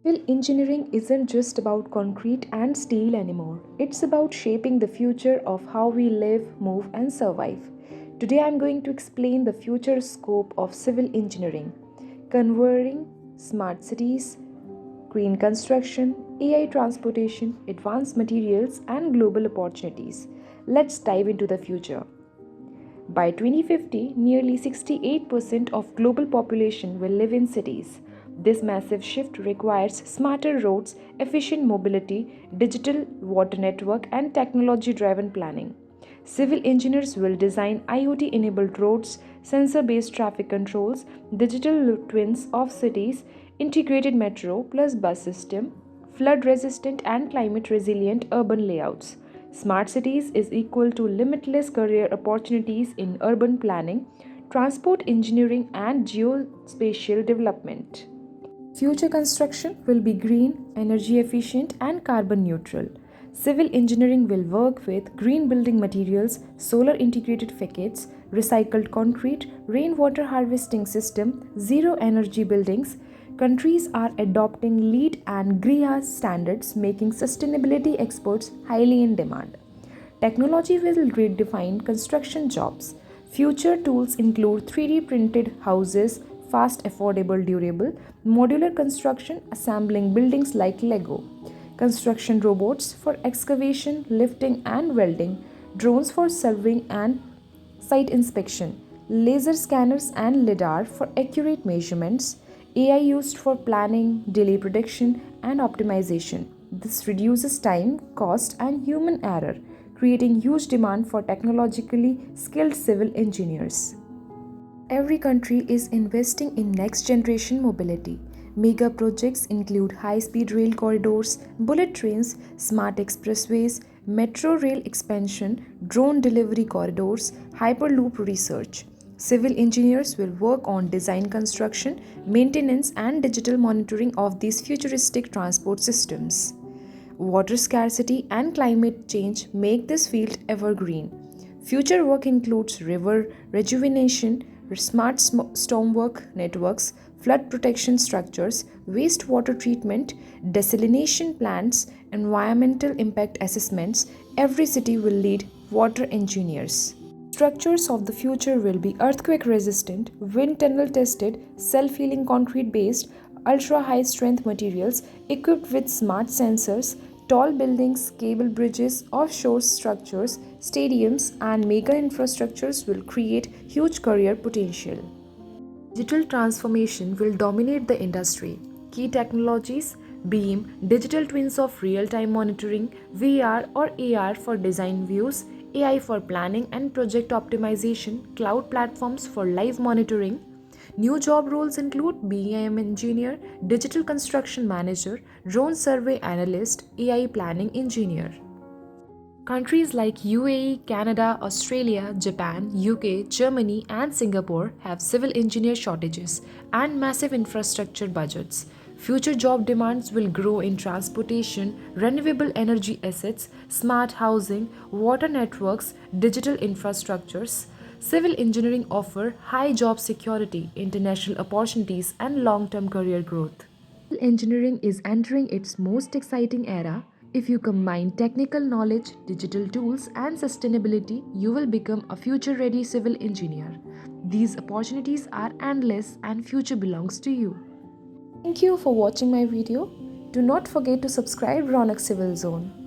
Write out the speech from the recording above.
Civil engineering isn't just about concrete and steel anymore. It's about shaping the future of how we live, move, and survive. Today I'm going to explain the future scope of civil engineering, converting smart cities, green construction, AI transportation, advanced materials, and global opportunities. Let's dive into the future. By 2050, nearly 68% of global population will live in cities. This massive shift requires smarter roads, efficient mobility, digital water network, and technology-driven planning. Civil engineers will design IoT-enabled roads, sensor-based traffic controls, digital twins of cities, integrated metro plus bus system, flood-resistant and climate-resilient urban layouts. Smart cities is equal to limitless career opportunities in urban planning, transport engineering, and geospatial development. Future construction will be green, energy efficient, and carbon neutral. Civil engineering will work with green building materials, solar integrated facades, recycled concrete, rainwater harvesting system, zero energy buildings. Countries are adopting LEED and GREA standards, making sustainability experts highly in demand. Technology will redefine construction jobs. Future tools include 3D printed houses, fast, affordable, durable, modular construction, assembling buildings like Lego, construction robots for excavation, lifting, and welding, drones for surveying and site inspection, laser scanners and LiDAR for accurate measurements, AI used for planning, delay prediction, and optimization. This reduces time, cost, and human error, creating huge demand for technologically skilled civil engineers. Every country is investing in next generation mobility. Mega projects include high speed rail corridors, bullet trains, smart expressways, metro rail expansion, drone delivery corridors, hyperloop research. Civil engineers will work on design construction, maintenance, and digital monitoring of these futuristic transport systems. Water scarcity and climate change make this field evergreen. Future work includes river rejuvenation, smart stormwork networks, flood protection structures, wastewater treatment, desalination plants, environmental impact assessments. Every city will lead water engineers. Structures of the future will be earthquake resistant, wind tunnel tested, self healing concrete based, ultra high strength materials equipped with smart sensors, tall buildings, cable bridges, offshore structures, stadiums, and mega infrastructures will create huge career potential. Digital transformation will dominate the industry. Key technologies: BEAM, digital twins of real time monitoring, VR or AR for design views, AI for planning and project optimization, cloud platforms for live monitoring. New job roles include BIM engineer, digital construction manager, drone survey analyst, AI planning engineer. Countries like UAE, Canada, Australia, Japan, UK, Germany, and Singapore have civil engineer shortages and massive infrastructure budgets. Future job demands will grow in transportation, renewable energy assets, smart housing, water networks, digital infrastructures. Civil engineering offer high job security, international opportunities, and long-term career growth. Engineering is entering its most exciting era. If you combine technical knowledge, digital tools, and sustainability, you will become a future ready civil engineer. These opportunities are endless and future belongs to you. Thank you for watching my video. Do not forget to subscribe Ronak Civil Zone.